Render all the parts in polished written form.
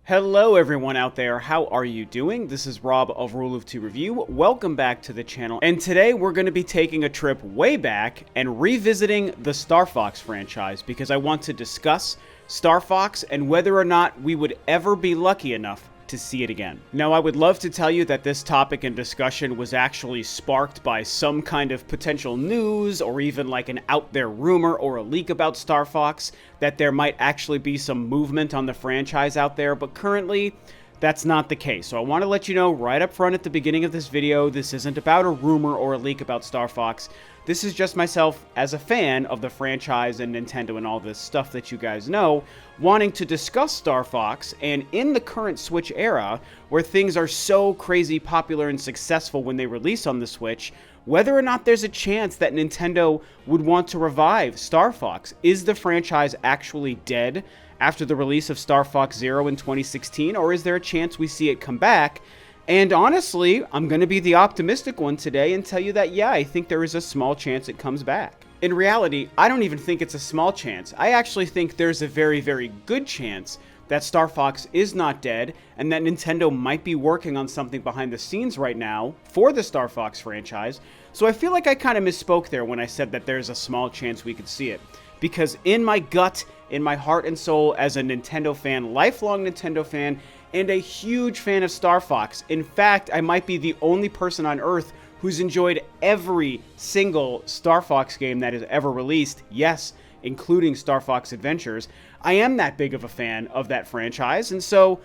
Hello everyone out there, how are you doing? This is Rob of Rule of Two Review. Welcome back to the channel, and today we're going to be taking a trip way back and revisiting the StarFox franchise because I want to discuss StarFox and whether or not we would ever be lucky enough to see it again. Now, I would love to tell you that this topic and discussion was actually sparked by some kind of potential news or even like an out there rumor or a leak about StarFox, that there might actually be some movement on the franchise out there, but currently that's not the case. So I want to let you know right up front at the beginning of this video, this isn't about a rumor or a leak about StarFox. This is just myself as a fan of the franchise and Nintendo and all this stuff that you guys know, wanting to discuss StarFox, and in the current Switch era, where things are so crazy popular and successful when they release on the Switch, whether or not there's a chance that Nintendo would want to revive StarFox. Is the franchise actually dead after the release of StarFox Zero in 2016, or is there a chance we see it come back? And honestly, I'm going to be the optimistic one today and tell you that, yeah, I think there is a small chance it comes back. In reality, I don't even think it's a small chance. I actually think there's a very, very good chance that StarFox is not dead and that Nintendo might be working on something behind the scenes right now for the StarFox franchise. So I feel like I kind of misspoke there when I said that there's a small chance we could see it. Because in my gut, in my heart and soul, as a Nintendo fan, lifelong Nintendo fan, and a huge fan of StarFox. In fact, I might be the only person on Earth who's enjoyed every single StarFox game that is ever released, yes, including StarFox Adventures. I am that big of a fan of that franchise, and so,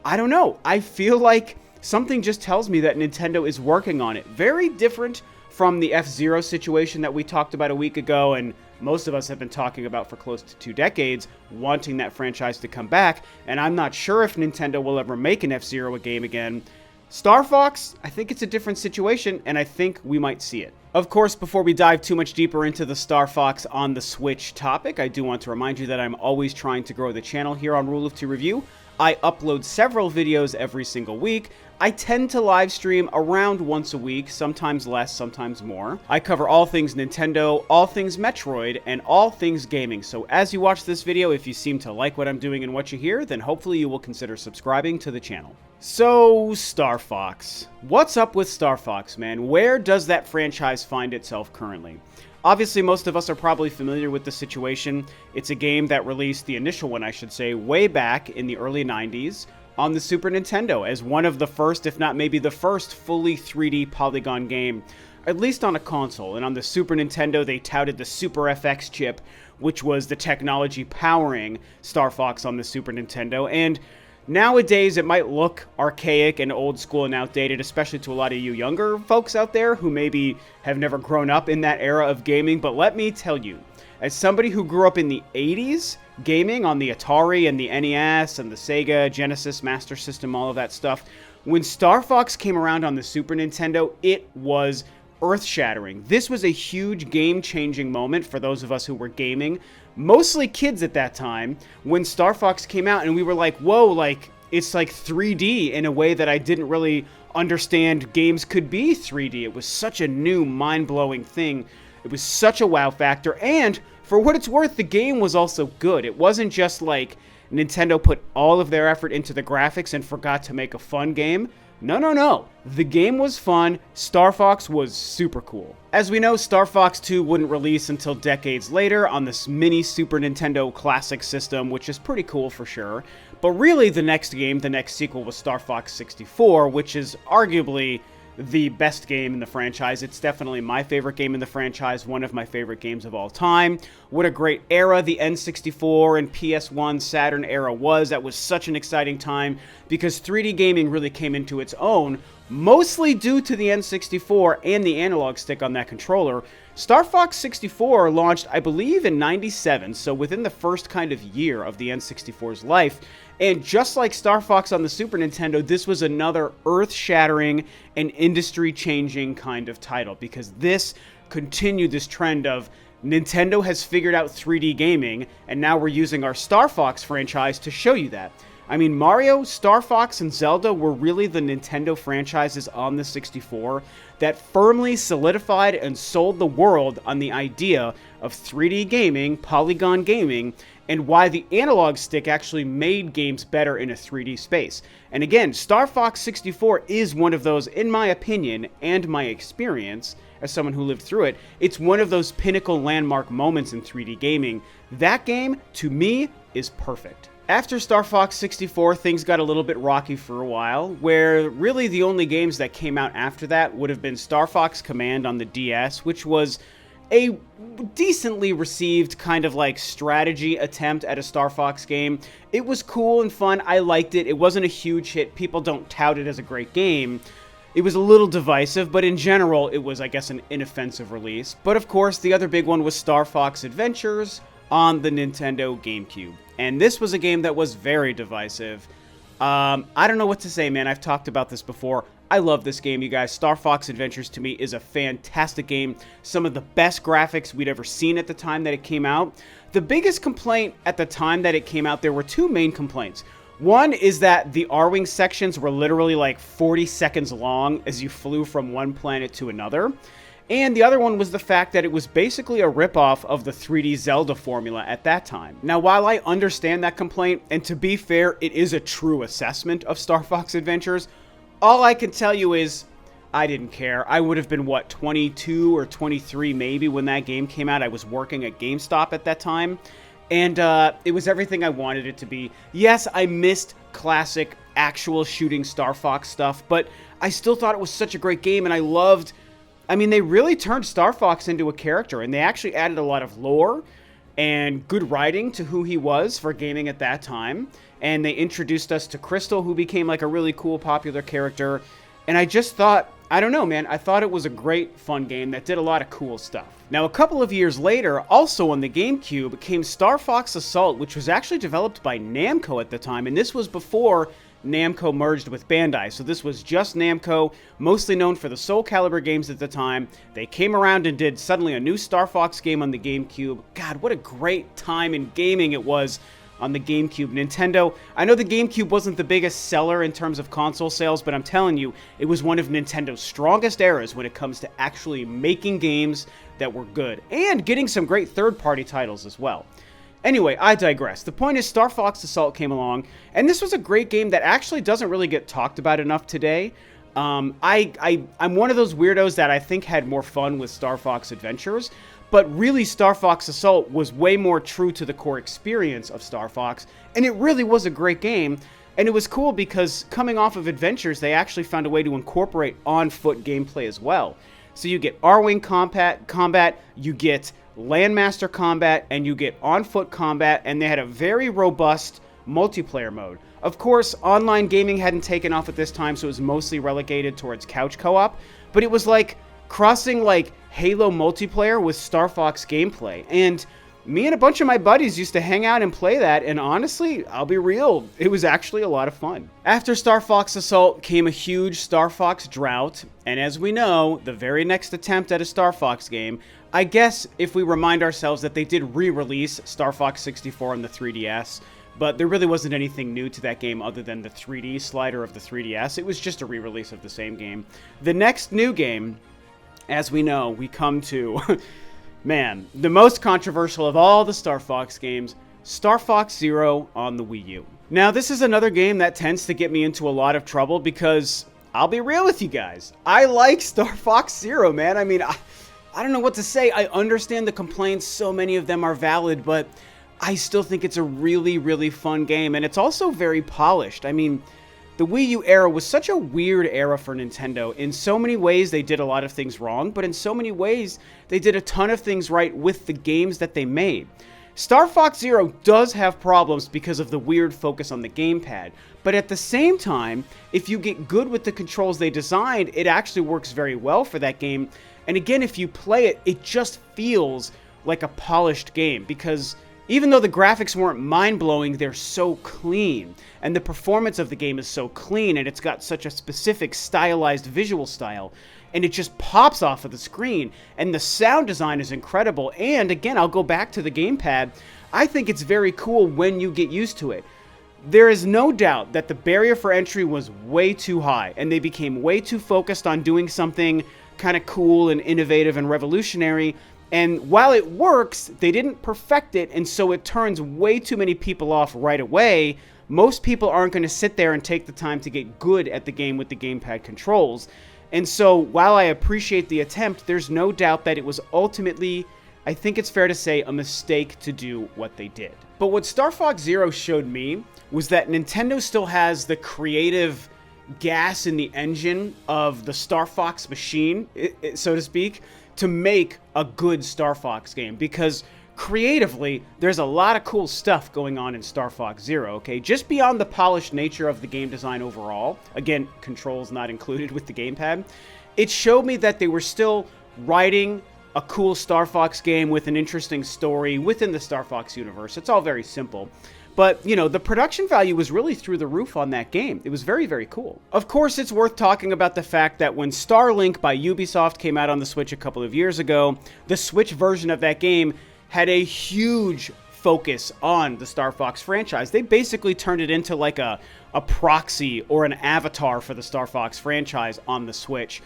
I don't know, I feel like something just tells me that Nintendo is working on it. Very different from the F-Zero situation that we talked about a week ago, and most of us have been talking about for close to 2 decades, wanting that franchise to come back, and I'm not sure if Nintendo will ever make an F-Zero a game again. StarFox, I think it's a different situation, and I think we might see it. Of course, before we dive too much deeper into the StarFox on the Switch topic, I do want to remind you that I'm always trying to grow the channel here on Rule of Two Review. I upload several videos every single week. I tend to live stream around once a week, sometimes less, sometimes more. I cover all things Nintendo, all things Metroid, and all things gaming. So as you watch this video, if you seem to like what I'm doing and what you hear, then hopefully you will consider subscribing to the channel. So, StarFox. What's up with StarFox, man? Where does that franchise find itself currently? Obviously, most of us are probably familiar with the situation. It's a game that released, the initial one I should say, way back in the early 90s on the Super Nintendo as one of the first, if not maybe the first, fully 3D polygon game, at least on a console. And on the Super Nintendo, they touted the Super FX chip, which was the technology powering StarFox on the Super Nintendo. And nowadays, it might look archaic and old school and outdated, especially to a lot of you younger folks out there who maybe have never grown up in that era of gaming. But let me tell you, as somebody who grew up in the 80s, gaming on the Atari and the NES and the Sega, Genesis, Master System, all of that stuff, when StarFox came around on the Super Nintendo, it was earth-shattering. This was a huge game-changing moment for those of us who were gaming, mostly kids at that time, when StarFox came out and we were like, whoa, like, it's like 3D in a way that I didn't really understand games could be 3D. It was such a new, mind-blowing thing. It was such a wow factor, and for what it's worth, the game was also good. It wasn't just like Nintendo put all of their effort into the graphics and forgot to make a fun game. No. The game was fun. StarFox was super cool. As we know, StarFox 2 wouldn't release until decades later on this mini Super Nintendo Classic system, which is pretty cool for sure. But really, the next game, the next sequel, was StarFox 64, which is arguably the best game in the franchise. It's definitely my favorite game in the franchise, one of my favorite games of all time. What a great era the N64 and PS1 Saturn era was. That was such an exciting time because 3D gaming really came into its own, mostly due to the N64 and the analog stick on that controller. StarFox 64 launched, I believe, in '97, so within the first kind of year of the N64's life. And just like StarFox on the Super Nintendo, this was another earth-shattering and industry-changing kind of title, because this continued this trend of Nintendo has figured out 3D gaming, and now we're using our StarFox franchise to show you that. I mean, Mario, Star Fox, and Zelda were really the Nintendo franchises on the 64 that firmly solidified and sold the world on the idea of 3D gaming, polygon gaming, and why the analog stick actually made games better in a 3D space. And again, Star Fox 64 is one of those, in my opinion, and my experience, as someone who lived through it, it's one of those pinnacle landmark moments in 3D gaming. That game, to me, is perfect. After Star Fox 64, things got a little bit rocky for a while, where really the only games that came out after that would have been Star Fox Command on the DS, which was a decently received kind of like strategy attempt at a Star Fox game. It was cool and fun. I liked it. It wasn't a huge hit. People don't tout it as a great game. It was a little divisive, but in general, it was, I guess, an inoffensive release. But of course, the other big one was Star Fox Adventures on the Nintendo GameCube. And this was a game that was very divisive. I don't know what to say, man. I've talked about this before. I love this game, you guys. Star Fox Adventures, to me, is a fantastic game. Some of the best graphics we'd ever seen at the time that it came out. The biggest complaint at the time that it came out, there were two main complaints. One is that the R-Wing sections were literally like 40 seconds long as you flew from one planet to another. And the other one was the fact that it was basically a ripoff of the 3D Zelda formula at that time. Now, while I understand that complaint, and to be fair, it is a true assessment of Star Fox Adventures, all I can tell you is I didn't care. I would have been, what, 22 or 23 maybe when that game came out. I was working at GameStop at that time. And it was everything I wanted it to be. Yes, I missed classic, actual shooting Star Fox stuff, but I still thought it was such a great game, and I loved... I mean, they really turned Star Fox into a character, and they actually added a lot of lore and good writing to who he was for gaming at that time. And they introduced us to Crystal, who became like a really cool, popular character. And I just thought, I don't know, man, I thought it was a great, fun game that did a lot of cool stuff. Now, a couple of years later, also on the GameCube, came Star Fox Assault, which was actually developed by Namco at the time, and this was before Namco merged with Bandai, so this was just Namco, mostly known for the Soul Calibur games at the time. They came around and did suddenly a new Star Fox game on the GameCube. God, what a great time in gaming it was on the GameCube. Nintendo, I know the GameCube wasn't the biggest seller in terms of console sales, but I'm telling you, it was one of Nintendo's strongest eras when it comes to actually making games that were good, and getting some great third-party titles as well. Anyway, I digress. The point is, Star Fox Assault came along, and this was a great game that actually doesn't really get talked about enough today. I'm one of those weirdos that I think had more fun with Star Fox Adventures, but really Star Fox Assault was way more true to the core experience of Star Fox, and it really was a great game. And it was cool because coming off of Adventures, they actually found a way to incorporate on-foot gameplay as well. So you get R-Wing combat, you get Landmaster combat, and you get on-foot combat, and they had a very robust multiplayer mode. Of course, online gaming hadn't taken off at this time, so it was mostly relegated towards couch co-op, but it was like crossing like Halo multiplayer with Star Fox gameplay. And me and a bunch of my buddies used to hang out and play that, and honestly, I'll be real, it was actually a lot of fun. After Star Fox Assault came a huge Star Fox drought, and as we know, the very next attempt at a Star Fox game, I guess if we remind ourselves that they did re-release Star Fox 64 on the 3DS, but there really wasn't anything new to that game other than the 3D slider of the 3DS. It was just a re-release of the same game. The next new game, as we know, we come to... Man, the most controversial of all the Star Fox games, StarFox Zero on the Wii U. Now, this is another game that tends to get me into a lot of trouble because, I'll be real with you guys, I like StarFox Zero, man. I mean, I don't know what to say. I understand the complaints, so many of them are valid, but I still think it's a really, really fun game, and it's also very polished. I mean, the Wii U era was such a weird era for Nintendo. In so many ways, they did a lot of things wrong, but in so many ways, they did a ton of things right with the games that they made. StarFox Zero does have problems because of the weird focus on the gamepad, but at the same time, if you get good with the controls they designed, it actually works very well for that game. And again, if you play it, it just feels like a polished game because even though the graphics weren't mind-blowing, they're so clean. And the performance of the game is so clean, and it's got such a specific stylized visual style. And it just pops off of the screen. And the sound design is incredible. And again, I'll go back to the gamepad. I think it's very cool when you get used to it. There is no doubt that the barrier for entry was way too high, and they became way too focused on doing something kind of cool and innovative and revolutionary. And while it works, they didn't perfect it, and so it turns way too many people off right away. Most people aren't going to sit there and take the time to get good at the game with the gamepad controls. And so while I appreciate the attempt, there's no doubt that it was ultimately, I think it's fair to say, a mistake to do what they did. But what StarFox Zero showed me was that Nintendo still has the creative gas in the engine of the StarFox machine, so to speak, to make a good StarFox game, because creatively, there's a lot of cool stuff going on in StarFox Zero, okay? Just beyond the polished nature of the game design overall, again, controls not included with the gamepad, it showed me that they were still writing a cool StarFox game with an interesting story within the StarFox universe. It's all very simple. But, you know, the production value was really through the roof on that game. It was very, very cool. Of course, it's worth talking about the fact that when Starlink by Ubisoft came out on the Switch a couple of years ago, the Switch version of that game had a huge focus on the StarFox franchise. They basically turned it into like a proxy or an avatar for the StarFox franchise on the Switch.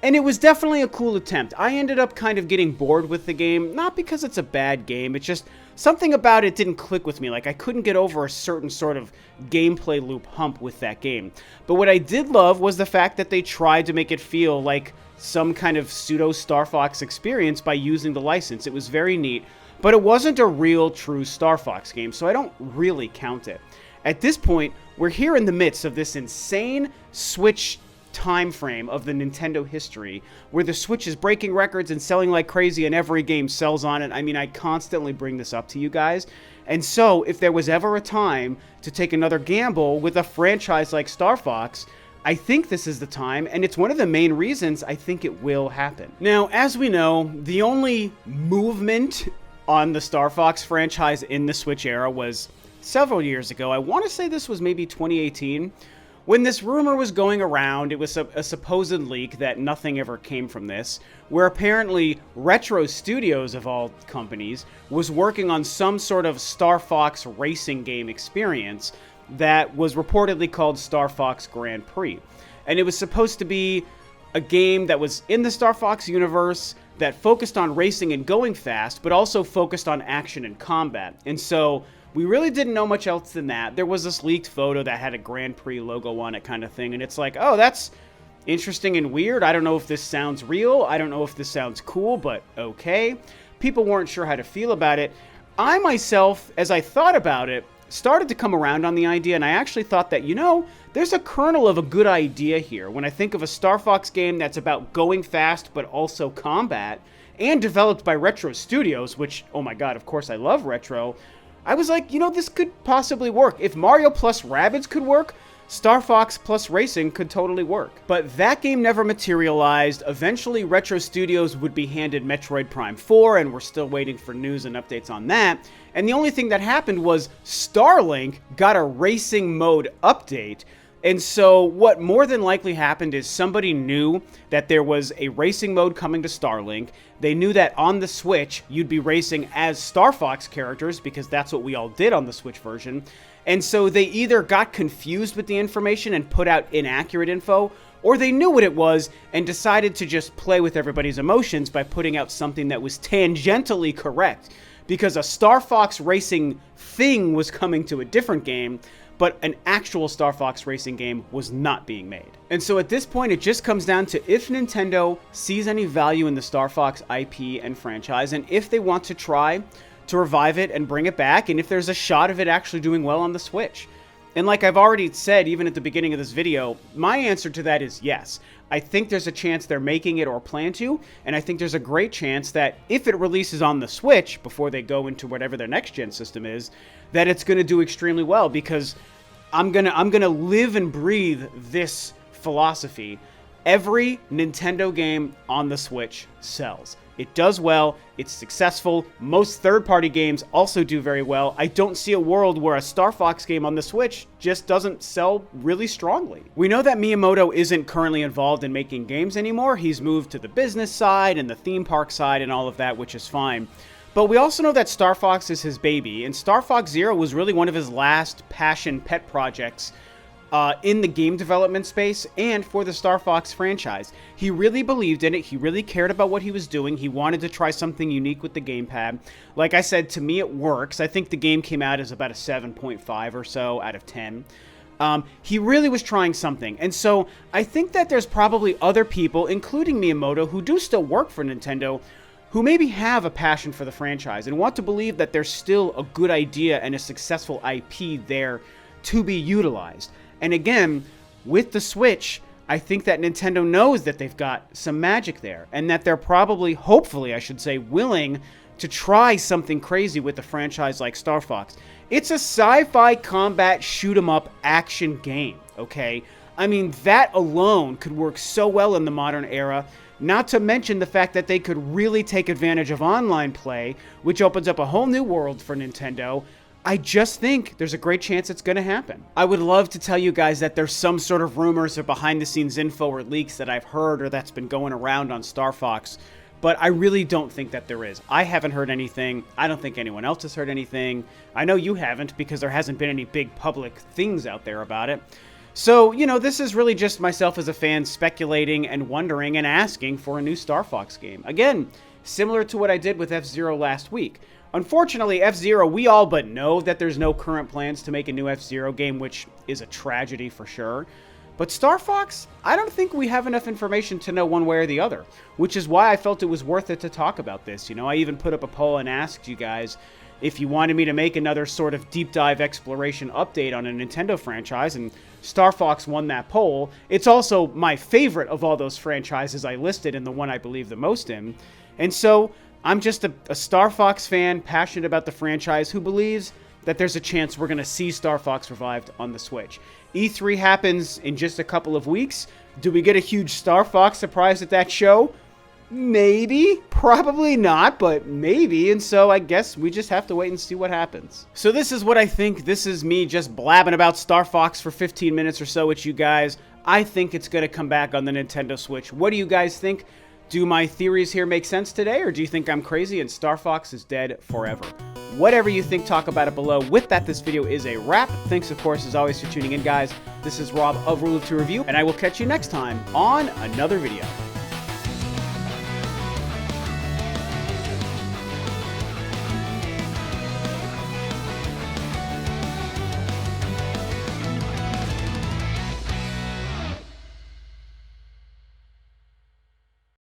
And it was definitely a cool attempt. I ended up kind of getting bored with the game, not because it's a bad game, it's just something about it didn't click with me. Like, I couldn't get over a certain sort of gameplay loop hump with that game. But what I did love was the fact that they tried to make it feel like some kind of pseudo StarFox experience by using the license. It was very neat, but it wasn't a real, true StarFox game, so I don't really count it. At this point, we're here in the midst of this insane Switch time frame of the Nintendo history where the Switch is breaking records and selling like crazy and every game sells on it. I mean, I constantly bring this up to you guys. And so if there was ever a time to take another gamble with a franchise like StarFox, I think this is the time, and it's one of the main reasons I think it will happen. Now, as we know, the only movement on the StarFox franchise in the Switch era was several years ago. I want to say this was maybe 2018. When this rumor was going around, it was a supposed leak that nothing ever came from this, where apparently Retro Studios, of all companies, was working on some sort of StarFox racing game experience that was reportedly called StarFox Grand Prix. And it was supposed to be a game that was in the StarFox universe that focused on racing and going fast, but also focused on action and combat. And so we really didn't know much else than that. There was this leaked photo that had a Grand Prix logo on it kind of thing, and it's like, oh, that's interesting and weird. I don't know if this sounds real. I don't know if this sounds cool, but okay. People weren't sure how to feel about it. I myself, as I thought about it, started to come around on the idea, and I actually thought that, you know, there's a kernel of a good idea here. When I think of a StarFox game that's about going fast, but also combat, and developed by Retro Studios, which, oh my god, of course I love Retro, I was like, you know, this could possibly work. If Mario plus Rabbids could work, StarFox plus racing could totally work. But that game never materialized. Eventually, Retro Studios would be handed Metroid Prime 4, and we're still waiting for news and updates on that. And the only thing that happened was Starlink got a racing mode update. And so what more than likely happened is somebody knew that there was a racing mode coming to Starlink. They knew that on the Switch, you'd be racing as StarFox characters, because that's what we all did on the Switch version. And so they either got confused with the information and put out inaccurate info, or they knew what it was and decided to just play with everybody's emotions by putting out something that was tangentially correct. Because a StarFox racing thing was coming to a different game, but an actual StarFox racing game was not being made. And so at this point, it just comes down to if Nintendo sees any value in the StarFox IP and franchise, and if they want to try to revive it and bring it back, and if there's a shot of it actually doing well on the Switch. And like I've already said, even at the beginning of this video, my answer to that is yes. I think there's a chance they're making it or plan to, and I think there's a great chance that if it releases on the Switch before they go into whatever their next gen system is, that it's going to do extremely well, because I'm gonna live and breathe this philosophy. Every Nintendo game on the Switch sells. It does well, it's successful. Most third-party games also do very well. I don't see a world where a StarFox game on the Switch just doesn't sell really strongly. We know that Miyamoto isn't currently involved in making games anymore. He's moved to the business side and the theme park side and all of that, which is fine. But we also know that Star Fox is his baby, and StarFox Zero was really one of his last passion pet projects in the game development space and for the Star Fox franchise. He really believed in it. He really cared about what he was doing. He wanted to try something unique with the gamepad. Like I said, to me it works. I think the game came out as about a 7.5 or so out of 10. He really was trying something. And so I think that there's probably other people, including Miyamoto, who do still work for Nintendo, who maybe have a passion for the franchise and want to believe that there's still a good idea and a successful IP there to be utilized. And again, with the Switch, I think that Nintendo knows that they've got some magic there and that they're probably, hopefully I should say, willing to try something crazy with a franchise like Star Fox. It's a sci-fi combat shoot-'em-up action game, okay? I mean, that alone could work so well in the modern era, not to mention the fact that they could really take advantage of online play, which opens up a whole new world for Nintendo. I just think there's a great chance it's going to happen. I would love to tell you guys that there's some sort of rumors or behind-the-scenes info or leaks that I've heard or that's been going around on Star Fox, but I really don't think that there is. I haven't heard anything. I don't think anyone else has heard anything. I know you haven't because there hasn't been any big public things out there about it. So, you know, this is really just myself as a fan speculating and wondering and asking for a new Star Fox game. Again, similar to what I did with F-Zero last week. Unfortunately, F-Zero, we all but know that there's no current plans to make a new F-Zero game, which is a tragedy for sure. But Star Fox, I don't think we have enough information to know one way or the other, which is why I felt it was worth it to talk about this. You know, I even put up a poll and asked you guys if you wanted me to make another sort of deep dive exploration update on a Nintendo franchise, and Star Fox won that poll. It's also my favorite of all those franchises I listed and the one I believe the most in. And so I'm just a Star Fox fan, passionate about the franchise, who believes that there's a chance we're going to see Star Fox revived on the Switch. E3 happens in just a couple of weeks. Do we get a huge Star Fox surprise at that show? Maybe. Probably not, but maybe. And so I guess we just have to wait and see what happens. So this is what I think. This is me just blabbing about Star Fox for 15 minutes or so with you guys. I think it's going to come back on the Nintendo Switch. What do you guys think? Do my theories here make sense today, or do you think I'm crazy and Star Fox is dead forever? Whatever you think, talk about it below. With that, this video is a wrap. Thanks, of course, as always, for tuning in, guys. This is Rob of Rule of Two Review, and I will catch you next time on another video.